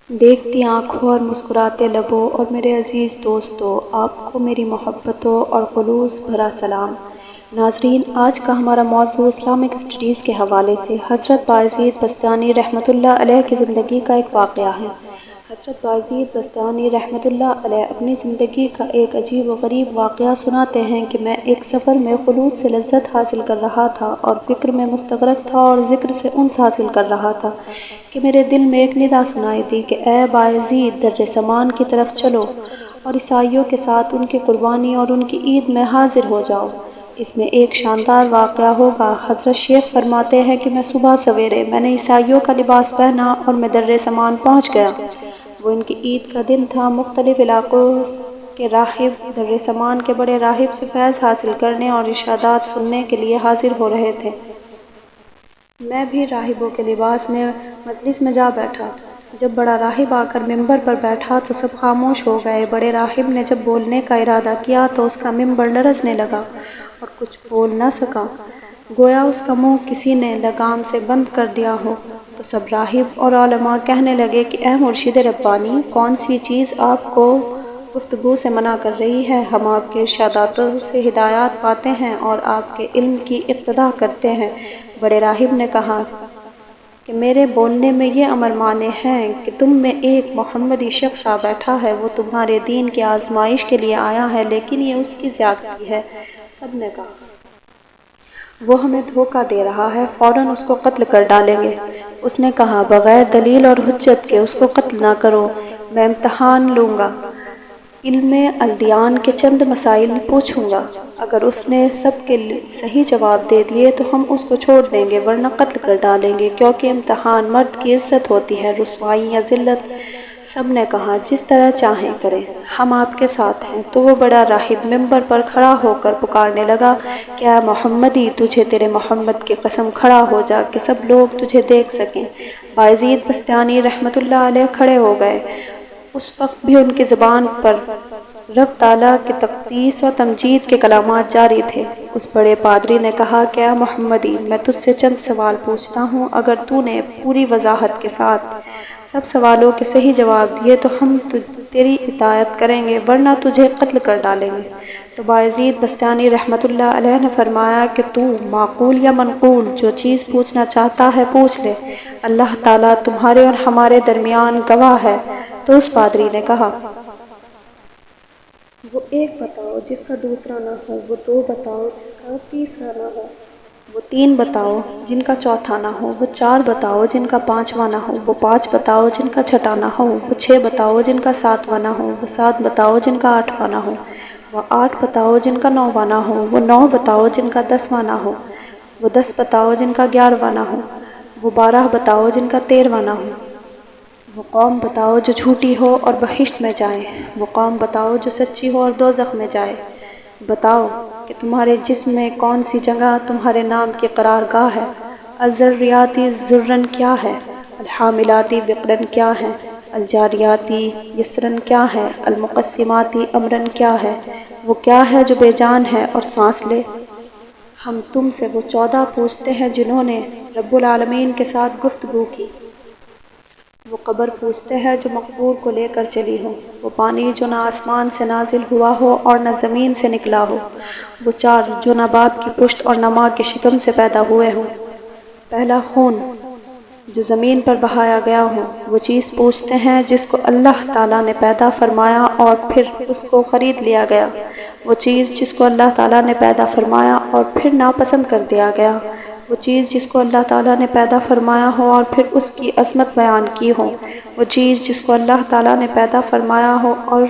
دیکھتی آنکھوں اور مسکراتے لبوں اور میرے عزیز دوستوں، آپ کو میری محبتوں اور خلوص بھرا سلام۔ ناظرین، آج کا ہمارا موضوع اسلامک اسٹڈیز کے حوالے سے حضرت بایزید بستانی رحمۃ اللہ علیہ کی زندگی کا ایک واقعہ ہے۔ حضرت بایزید بستانی رحمۃ اللہ علیہ اپنی زندگی کا ایک عجیب و غریب واقعہ سناتے ہیں کہ میں ایک سفر میں خلوص سے لذت حاصل کر رہا تھا اور فکر میں مستغرق تھا اور ذکر سے انس حاصل کر رہا تھا کہ میرے دل میں ایک ندا سنائی دی کہ اے بایزید، در سمان کی طرف چلو اور عیسائیوں کے ساتھ ان کی قربانی اور ان کی عید میں حاضر ہو جاؤ۔ اس میں ایک شاندار واقعہ ہوگا۔ حضرت شیخ فرماتے ہیں کہ میں صبح سویرے میں نے عیسائیوں کا لباس پہنا اور میں در سمان پہنچ گیا۔ وہ ان کی عید کا دن تھا۔ مختلف علاقوں کے راہب در سمان کے بڑے راہب سے فیض حاصل کرنے اور ارشادات سننے کے لیے حاضر ہو رہے تھے۔ میں بھی راہبوں کے لباس میں مجلس میں جا بیٹھا۔ جب بڑا راہب آ کر ممبر پر بیٹھا تو سب خاموش ہو گئے۔ بڑے راہب نے جب بولنے کا ارادہ کیا تو اس کا ممبر لرزنے لگا اور کچھ بول نہ سکا، گویا اس کا منہ کسی نے لگام سے بند کر دیا ہو۔ تو سب راہب اور علماء کہنے لگے کہ اے مرشد ربانی، کون سی چیز آپ کو گفتگو سے منع کر رہی ہے؟ ہم آپ کے ارشاداتوں سے ہدایات پاتے ہیں اور آپ کے علم کی اقتدا کرتے ہیں۔ بڑے راہب نے کہا کہ میرے بولنے میں یہ امر مانے ہیں کہ تم میں ایک محمدی شخص آ بیٹھا ہے، وہ تمہارے دین کی آزمائش کے لیے آیا ہے، لیکن یہ اس کی زیادتی ہے۔ سب نے کہا وہ ہمیں دھوکہ دے رہا ہے، فوراً اس کو قتل کر ڈالیں گے۔ اس نے کہا بغیر دلیل اور حجت کے اس کو قتل نہ کرو، میں امتحان لوں گا، علم الدیان کے چند مسائل پوچھوں گا، اگر اس نے سب کے صحیح جواب دے دیے تو ہم اس کو چھوڑ دیں گے، ورنہ قتل کر ڈالیں گے، کیونکہ امتحان مرد کی عزت ہوتی ہے، رسوائی یا ذلت۔ سب نے کہا جس طرح چاہیں کریں، ہم آپ کے ساتھ ہیں۔ تو وہ بڑا راہب ممبر پر کھڑا ہو کر پکارنے لگا کہ اے محمدی، تجھے تیرے محمد کی قسم کھڑا ہو جا کہ سب لوگ تجھے دیکھ سکیں۔ بایزید بستانی رحمۃ اللہ علیہ کھڑے ہو گئے۔ اس وقت بھی ان کی زبان پر رب تعالیٰ کی تقدیس و تمجید کے کلمات جاری تھے۔ اس بڑے پادری نے کہا کہ اے محمدی، میں تجھ سے چند سوال پوچھتا ہوں، اگر تو نے پوری وضاحت کے ساتھ سب سوالوں کے صحیح جواب دیے تو ہم تیری اطاعت کریں گے، ورنہ تجھے قتل کر ڈالیں گے۔ تو بایزید بستانی رحمۃ اللہ علیہ نے فرمایا کہ تو معقول یا منقول جو چیز پوچھنا چاہتا ہے پوچھ لے، اللہ تعالیٰ تمہارے اور ہمارے درمیان گواہ ہے۔ تو اس پادری نے کہا وہ ایک بتاؤ جس کا دوسرا نہ ہو، وہ دو بتاؤ جس کا تیسرا نہ ہو، وہ تین بتاؤ جن کا چوتھا نہ ہو، وہ چار بتاؤ جن کا پانچواں نہ ہو، وہ پانچ بتاؤ جن کا چھٹا نہ ہو، وہ چھ بتاؤ جن کا ساتواں نہ ہو، وہ سات بتاؤ جن کا آٹھواں نہ ہو، وہ آٹھ بتاؤ جن کا نواں نہ ہو، وہ نو بتاؤ جن کا دسواں نہ ہو، وہ دس بتاؤ جن کا گیارہواں نہ ہو، وہ 12 بتاؤ جن کا 13واں نہ ہو۔ وہ قوم بتاؤ جو جھوٹی ہو اور بہشت میں جائے، وہ قوم بتاؤ جو سچی ہو اور دوزخ میں جائے۔ بتاؤ کہ تمہارے جسم میں کون سی جگہ تمہارے نام کی قرار گاہ ہے۔ الذریاتی ذرن کیا ہے، الحاملاتی وقرن کیا ہے، الجاریاتی یسرن کیا ہے، المقسماتی امرن کیا ہے، وہ کیا ہے جو بے جان ہے اور سانس لے۔ ہم تم سے وہ 14 پوچھتے ہیں جنہوں نے رب العالمین کے ساتھ گفتگو کی۔ وہ قبر پوچھتے ہیں جو مقبور کو لے کر چلی ہو، وہ پانی جو نہ آسمان سے نازل ہوا ہو اور نہ زمین سے نکلا ہو، وہ 4 جو نہ باپ کی پشت اور نہ ماں کے شکم سے پیدا ہوئے ہوں، پہلا خون جو زمین پر بہایا گیا ہو۔ وہ چیز پوچھتے ہیں جس کو اللہ تعالیٰ نے پیدا فرمایا اور پھر اس کو خرید لیا گیا، وہ چیز جس کو اللہ تعالیٰ نے پیدا فرمایا اور پھر ناپسند کر دیا گیا، وہ چیز جس کو اللہ تعالیٰ نے پیدا فرمایا ہو اور پھر اس کی عظمت بیان کی ہو، وہ چیز جس کو اللہ تعالیٰ نے پیدا فرمایا ہو اور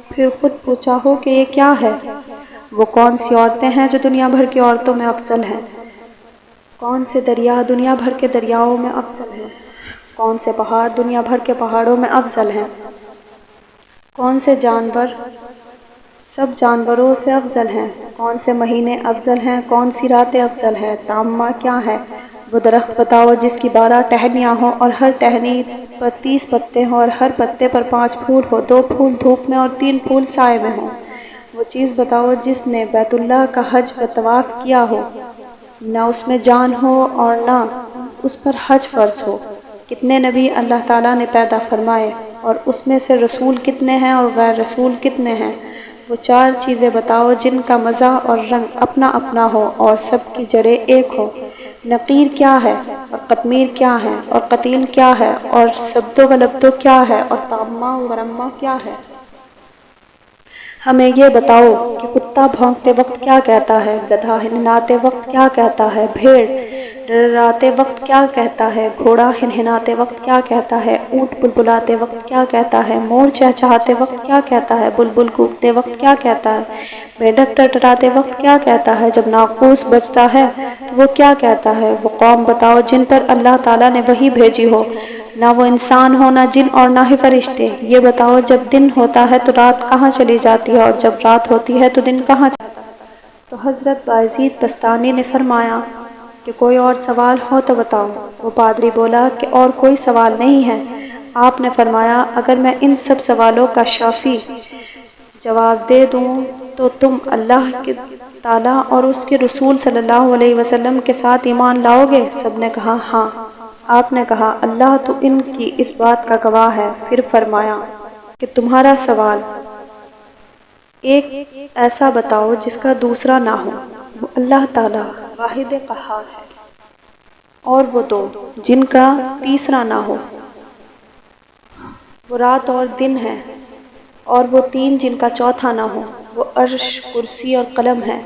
پھر خود پوچھا ہو کہ یہ کیا ہے، وہ کون سی عورتیں ہیں جو دنیا بھر کی عورتوں میں افضل ہیں، کون سے دریا دنیا بھر کے دریاؤں میں افضل ہیں، کون سے پہاڑ دنیا بھر کے پہاڑوں میں افضل ہیں، کون سے جانور سب جانوروں سے افضل ہیں، کون سے مہینے افضل ہیں، کون سی راتیں افضل ہیں، تامہ کیا ہے، وہ درخت بتاؤ جس کی 12 ٹہنیاں ہوں اور ہر ٹہنی پر 30 پتے ہوں اور ہر پتے پر 5 پھول ہو، 2 پھول دھوپ میں اور 3 پھول سائے میں ہوں۔ وہ چیز بتاؤ جس نے بیت اللہ کا حج و طواف کیا ہو، نہ اس میں جان ہو اور نہ اس پر حج فرض ہو، کتنے نبی اللہ تعالیٰ نے پیدا فرمائے اور اس میں سے رسول کتنے ہیں اور غیر رسول کتنے ہیں؟ وہ 4 چیزیں بتاؤ جن کا مزہ اور رنگ اپنا اپنا ہو اور سب کی جڑیں ایک ہو۔ نقیر کیا ہے اور قطمیر کیا ہے اور قتیل کیا ہے اور سبدو و لبدو کیا ہے اور تامہ و رمہ کیا ہے؟ ہمیں یہ بتاؤ کہ کتا بھونکتے وقت کیا کہتا ہے، گدھا ہنہناتے وقت کیا کہتا ہے، بھیڑ ڈراتے وقت کیا کہتا ہے، گھوڑا ہنہناتے وقت کیا کہتا ہے، اونٹ بلبلاتے وقت کیا کہتا ہے، مور چہچہاتے وقت کیا کہتا ہے، بلبل کوکتے وقت کیا کہتا ہے، میڈک ٹٹراتے وقت کیا کہتا ہے، جب ناقوس بجتا ہے تو وہ کیا کہتا ہے؟ وہ قوم بتاؤ جن پر اللہ تعالیٰ نے وحی بھیجی ہو، نہ وہ انسان ہو نہ جن اور نہ ہی فرشتے۔ یہ بتاؤ جب دن ہوتا ہے تو رات کہاں چلی جاتی ہے اور جب رات ہوتی ہے تو دن کہاں جاتا ہے؟ تو حضرت بایزید بستامی نے فرمایا کہ کوئی اور سوال ہو تو بتاؤ۔ وہ پادری بولا کہ اور کوئی سوال نہیں ہے۔ آپ نے فرمایا اگر میں ان سب سوالوں کا شافی جواب دے دوں تو تم اللہ تعالیٰ اور اس کے رسول صلی اللہ علیہ وسلم کے ساتھ ایمان لاؤ گے؟ سب نے کہا ہاں۔ آپ نے کہا اللہ تو ان کی اس بات کا گواہ ہے۔ پھر فرمایا کہ تمہارا سوال ایک ایسا بتاؤ جس کا دوسرا نہ ہو۔ وہ اللہ تعالیٰ واحد قہار ہے، اور وہ 2 جن کا تیسرا نہ ہو۔ وہ رات اور دن ہے، اور وہ 3 جن کا چوتھا نہ ہو۔ وہ عرش، کرسی اور قلم ہے،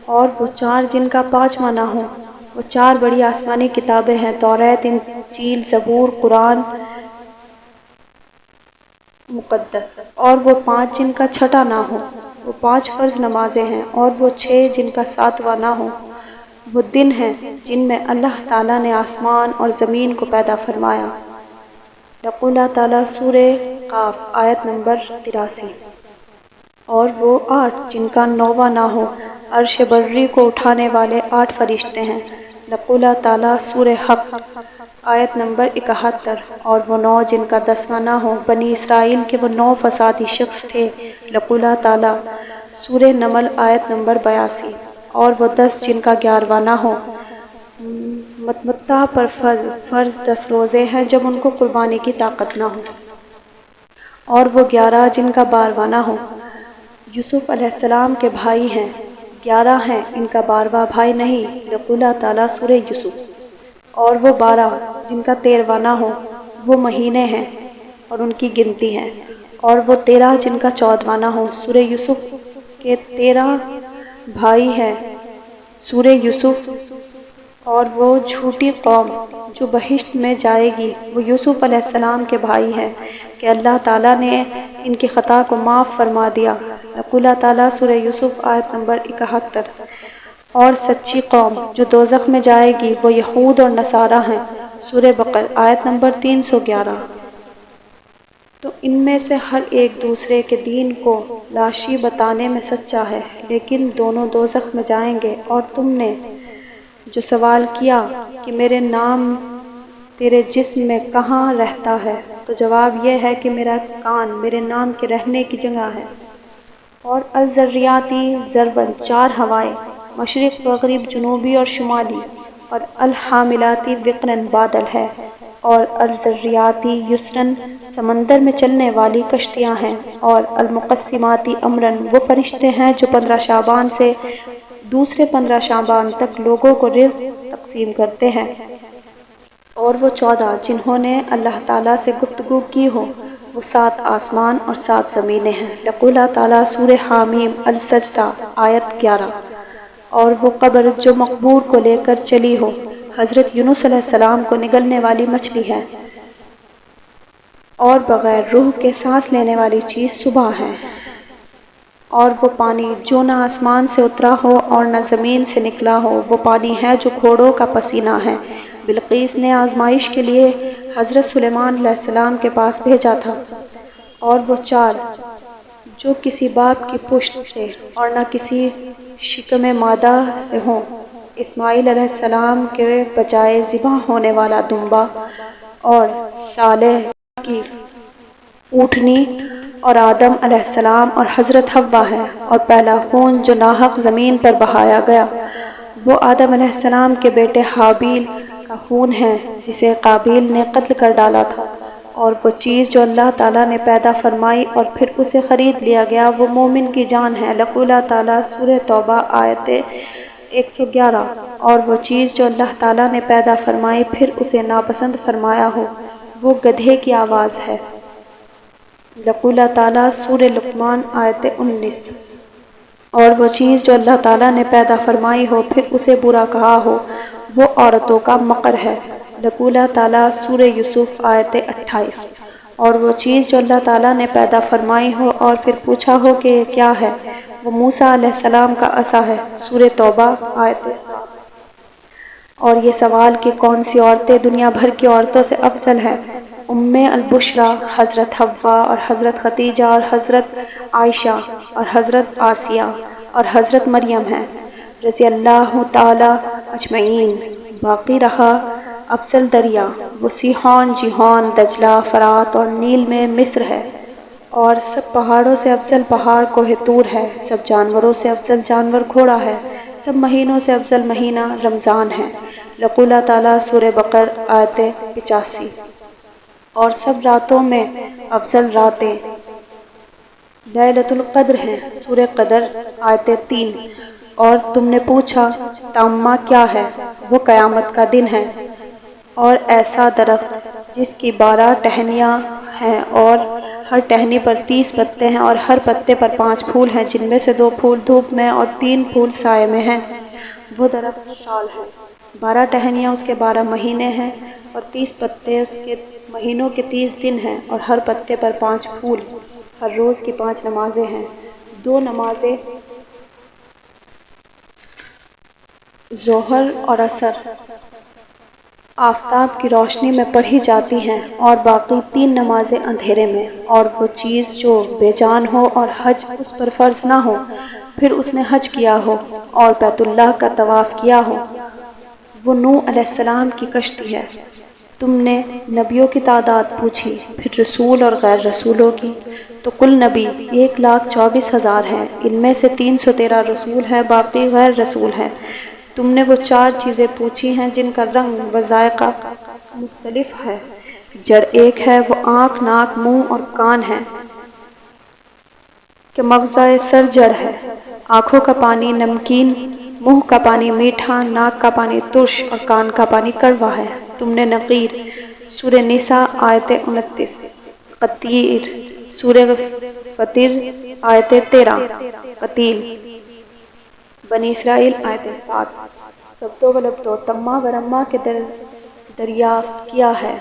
اور وہ 4 جن کا 5واں نہ ہو۔ وہ 4 بڑی آسمانی کتابیں ہیں، توریت، انجیل، زبور، قرآن مقدس، اور وہ 5 جن کا 6واں نہ ہو۔ وہ 5 فرض نمازیں ہیں، اور وہ 6 جن کا 7واں نہ ہو۔ وہ دن ہیں جن میں اللہ تعالیٰ نے آسمان اور زمین کو پیدا فرمایا۔ یقول اللہ تعالیٰ سورہ قاف آیت نمبر 83۔ اور وہ 8 جن کا 9واں نہ ہو۔ عرش بری کو اٹھانے والے 8 فرشتے ہیں۔ یقول اللہ تعالیٰ سورہ حق آیت نمبر 71۔ اور وہ 9 جن کا 10واں نہ ہو۔ بنی اسرائیل کے وہ 9 فسادی شخص تھے۔ یقول اللہ تعالیٰ سورہ نمل آیت نمبر 82۔ اور وہ 10 جن کا 11واں نہ ہو۔ متمتع پر فرض 10 روزے ہیں جب ان کو قربانی کی طاقت نہ ہو۔ اور وہ 11 جن کا 12واں نہ ہو۔ یوسف علیہ السلام کے بھائی ہیں، 11 ہیں، ان کا 12واں بھائی نہیں۔ یقول اللہ تعالیٰ سورہ یوسف۔ اور وہ 12 جن کا 13واں نہ ہو۔ وہ مہینے ہیں اور ان کی گنتی ہے۔ اور وہ 13 جن کا 14واں نہ ہو۔ سورہ یوسف کے 13 بھائی ہیں، سورہ یوسف۔ اور وہ جھوٹی قوم جو بہشت میں جائے گی وہ یوسف علیہ السلام کے بھائی ہیں کہ اللہ تعالیٰ نے ان کی خطا کو معاف فرما دیا۔ یقول اللہ تعالیٰ سورہ یوسف آیت نمبر 71۔ اور سچی قوم جو دوزخ میں جائے گی وہ یہود اور نصارہ ہیں۔ سورہ بقر آیت نمبر 311۔ تو ان میں سے ہر ایک دوسرے کے دین کو لاشی بتانے میں سچا ہے، لیکن دونوں دوزخ میں جائیں گے۔ اور تم نے جو سوال کیا کہ میرے نام تیرے جسم میں کہاں رہتا ہے، تو جواب یہ ہے کہ میرا کان میرے نام کے رہنے کی جگہ ہے۔ اور الذریاتی ضرباً 4 ہوائیں، مشرق، مغرب، جنوبی اور شمالی۔ اور الحاملاتی وقراً بادل ہے۔ اور الذریاتی یسراً سمندر میں چلنے والی کشتیاں ہیں۔ اور المقسماتی امراً وہ فرشتے ہیں جو 15 شعبان سے دوسرے 15 شعبان تک لوگوں کو رزق تقسیم کرتے ہیں۔ اور وہ 14 جنہوں نے اللہ تعالیٰ سے گفتگو کی ہو، وہ 7 آسمان اور 7 زمینیں ہیں۔ یقول اللہ تعالیٰ سورہ حامیم السجدہ آیت 11۔ اور وہ قبر جو مقبور کو لے کر چلی ہو، حضرت یونس علیہ السلام کو نگلنے والی مچھلی ہے۔ اور بغیر روح کے سانس لینے والی چیز صبح ہے۔ اور وہ پانی جو نہ آسمان سے اترا ہو اور نہ زمین سے نکلا ہو، وہ پانی ہے جو گھوڑوں کا پسینہ ہے۔ بلقیس نے آزمائش کے لیے حضرت سلیمان علیہ السلام کے پاس بھیجا تھا۔ اور وہ 4 جو کسی باپ کی پشت سے اور نہ کسی شکم مادہ سے ہوں، اسماعیل علیہ السلام کے بجائے ذبح ہونے والا دمبا، اور صالح کی اونٹنی، اور آدم علیہ السلام اور حضرت حوا ہے۔ اور پہلا خون جو ناحق زمین پر بہایا گیا وہ آدم علیہ السلام کے بیٹے حابیل کا خون ہے جسے قابیل نے قتل کر ڈالا تھا، اور وہ چیز جو اللہ تعالیٰ نے پیدا فرمائی اور پھر اسے خرید لیا گیا وہ مومن کی جان ہے۔ لقول اللہ تعالیٰ سورہ توبہ آیت 111۔ اور وہ چیز جو اللہ تعالیٰ نے پیدا فرمائی پھر اسے ناپسند فرمایا ہو وہ گدھے کی آواز ہے۔ لقول اللہ تعالیٰ سورہ لقمان آیت 19۔ اور وہ چیز جو اللہ تعالیٰ نے پیدا فرمائی ہو پھر اسے برا کہا ہو وہ عورتوں کا مکر ہے۔ لقول اللہ تعالیٰ سورہ یوسف آیت 28۔ اور وہ چیز جو اللہ تعالیٰ نے پیدا فرمائی ہو اور پھر پوچھا ہو کہ یہ کیا ہے وہ موسیٰ علیہ السلام کا عصا ہے۔ سورہ توبہ آیت 7۔ اور یہ سوال کہ کون سی عورتیں دنیا بھر کی عورتوں سے افضل ہے، ام البشرا حضرت حوا اور حضرت خدیجہ اور حضرت عائشہ اور حضرت آسیہ اور حضرت مریم ہیں رضی اللہ تعالی اجمعین۔ باقی رہا افضل دریا وہ سیحون، جیحون، دجلہ، فرات اور نیل میں مصر ہے، اور سب پہاڑوں سے افضل پہاڑ کوہ طور ہے، سب جانوروں سے افضل جانور گھوڑا ہے، سب مہینوں سے افضل مہینہ رمضان ہے۔ لقول اللہ تعالیٰ سورہ بقر آیت 85۔ اور سب راتوں میں افضل راتیں لیلۃ القدر ہیں۔ سورہ قدر آیت 3۔ اور تم نے پوچھا تامہ کیا ہے؟ وہ قیامت کا دن ہے، اور ایسا درخت جس کی 12 ٹہنیاں ہیں اور ہر ٹہنی پر 30 پتے ہیں اور ہر پتے پر 5 پھول ہیں جن میں سے 2 پھول دھوپ میں اور 3 پھول سائے میں ہیں، وہ درخت سال ہے۔ 12 ٹہنیاں اس کے 12 مہینے ہیں اور 30 پتے اس کے مہینوں کے 30 دن ہیں، اور ہر پتے پر 5 پھول۔ ہر روز کی 5 نمازیں ہیں، 2 نمازیں ظہر اور عصر آفتاب کی روشنی میں پڑھی جاتی ہیں، اور باقی 3 نمازیں اندھیرے میں۔ اور وہ چیز جو بے جان ہو اور حج اس پر فرض نہ ہو پھر اس نے حج کیا ہو اور بیت اللہ کا طواف کیا ہو وہ نوح علیہ السلام کی کشتی ہے۔ تم نے نبیوں کی تعداد پوچھی، پھر رسول اور غیر رسولوں کی، تو کل نبی 1,24,000 ہیں، ان میں سے 313 رسول ہیں، باقی غیر رسول ہیں۔ تم نے وہ 4 چیزیں پوچھی ہیں جن کا رنگ و ذائقہ مختلف ہے، جڑ ایک ہے، وہ آنکھ، ناک، منہ اور کان ہے کہ مغزہ سر جڑ ہے۔ آنکھوں کا پانی نمکین، منہ کا پانی میٹھا، ناک کا پانی ترش اور کان کا پانی کڑوا ہے۔ تم نے نقیر سورہ نساء آیت 29، قطیر سورہ فطر آیت 13، قتیل بنی اسرائیل آیت 7، سبتو و لبتو تما و رما کے دریافت کیا ہے۔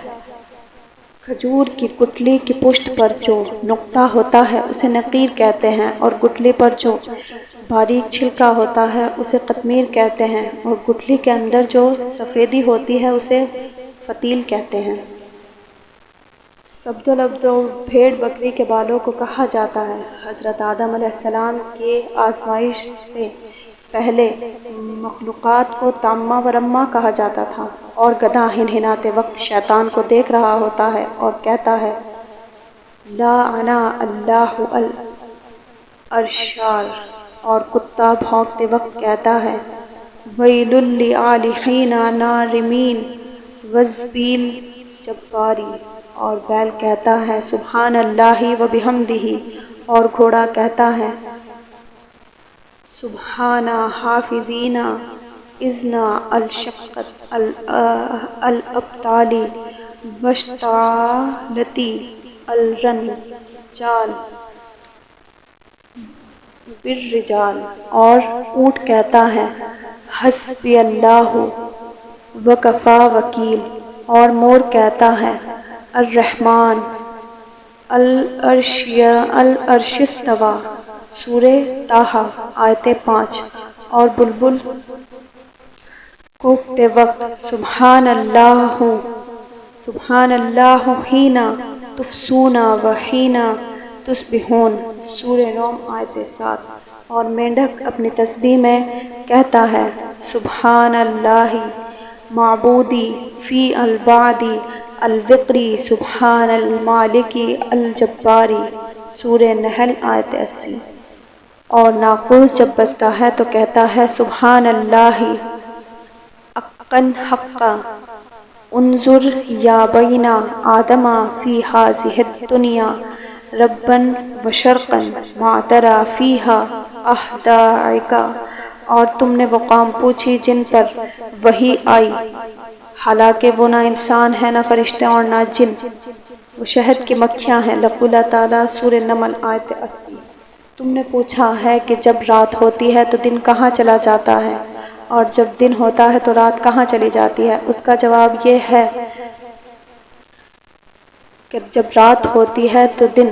کھجور کی گٹلی کی پشت پر جو نقطہ ہوتا ہے اسے نقیر کہتے ہیں، اور گٹلی پر جو باریک چھلکا ہوتا ہے اسے قطمیر کہتے ہیں، اور گٹلی کے اندر جو سفیدی ہوتی ہے اسے فتیل کہتے ہیں۔ سبز و لبز بھیڑ بکری کے بالوں کو کہا جاتا ہے۔ حضرت آدم علیہ السلام کے آزمائش سے پہلے مخلوقات کو تامہ و رمہ کہا جاتا تھا، اور گدھا ہنہناتے وقت شیطان کو دیکھ رہا ہوتا ہے اور کہتا ہے لعن اللہ الاشرار، اور کتا بھونکتے وقت کہتا ہے ویل للعالحین نارمین وزبیل جباری، اور بیل کہتا ہے سبحان اللہ و بحمدہ، اور گھوڑا کہتا ہے سبحان حافظین اذنا الشقت الابطالی واشتعالتی الرن جال بالرجال، اور اونٹ کہتا ہے حسبی اللہ وکفا وکیل، اور مور کہتا ہے الرحمن العرش استوی، سورہ طٰہٰ آیت 5، اور بلبل کوکتے وقت سبحان اللہ حین تمسون و حین تصبحون، سورہ روم آیت 7، اور مینڈک اپنی تسبیح میں کہتا ہے سبحان اللہ معبودی فی البعدی الوقری سبحان المالکی الجباری، سورہ نحل آیت 80، اور ناقوس جب بجتا ہے تو کہتا ہے سبحان اللہ اقن حقا انظر یا بینا آدما فی ہذہ الدنیا ربن و شرقن ما ترى فیہا احداعکا، اور تم نے وہ قوم پوچھی جن پر وحی آئی، حالانکہ وہ نہ انسان ہے نہ فرشتے اور نہ جن، وہ شہد کی مکھیاں ہیں۔ لفظ اللہ تعالیٰ سورہ نمل آیت 80۔ تم نے پوچھا ہے کہ جب رات ہوتی ہے تو دن کہاں چلا جاتا ہے، اور جب دن ہوتا ہے تو رات کہاں چلی جاتی ہے؟ اس کا جواب یہ ہے کہ جب رات ہوتی ہے تو دن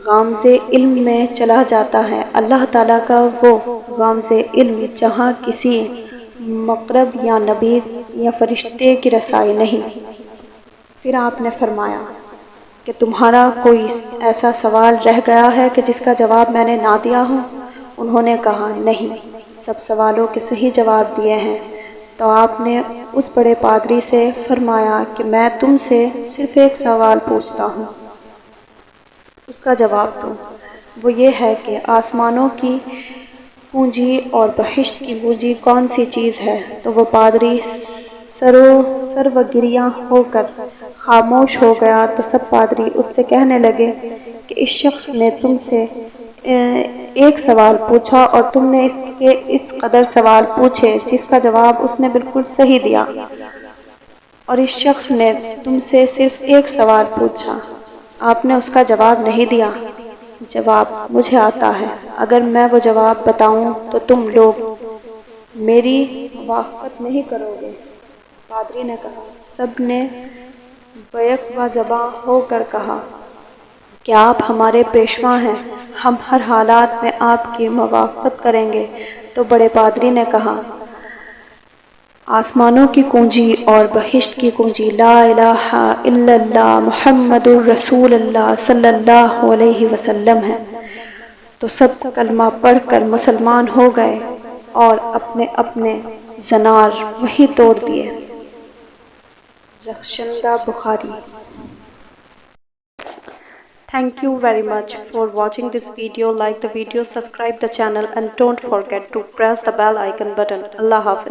غامض علم میں چلا جاتا ہے، اللہ تعالیٰ کا وہ غامض علم جہاں کسی مقرب یا نبی یا فرشتے کی رسائی نہیں۔ پھر آپ نے فرمایا کہ تمہارا کوئی ایسا سوال رہ گیا ہے کہ جس کا جواب میں نے نہ دیا ہو؟ انہوں نے کہا نہیں، سب سوالوں کے صحیح جواب دیے ہیں۔ تو آپ نے اس بڑے پادری سے فرمایا کہ میں تم سے صرف ایک سوال پوچھتا ہوں، اس کا جواب دو۔ وہ یہ ہے کہ آسمانوں کی کنجی اور بہشت کی کنجی کون سی چیز ہے؟ تو وہ پادری سرو گریاں ہو کر خاموش ہو گیا۔ تو سب پادری اس سے کہنے لگے کہ اس شخص نے تم سے ایک سوال پوچھا اور تم نے اس قدر سوال پوچھے جس کا جواب اس نے بالکل صحیح دیا، اور اس شخص نے تم سے صرف ایک سوال پوچھا، آپ نے اس کا جواب نہیں دیا۔ جواب مجھے آتا ہے، اگر میں وہ جواب بتاؤں تو تم لوگ میری موافقت نہیں کرو گے۔ پادری نے کہا۔ سب نے بیک و زباں ہو کر کہا کہ آپ ہمارے پیشوا ہیں، ہم ہر حالات میں آپ کی موافقت کریں گے۔ تو بڑے پادری نے کہا، آسمانوں کی کنجی اور بہشت کی کنجی لا الہ الا اللہ محمد الرسول اللہ صلی اللہ علیہ وسلم ہے۔ تو سب کلمہ پڑھ کر مسلمان ہو گئے اور اپنے اپنے زنار وہی توڑ دیے۔ رخشندہ بخاری۔ Thank you very much for watching this video. Like the video, subscribe the channel and don't forget to press the bell icon button. Allah Hafiz.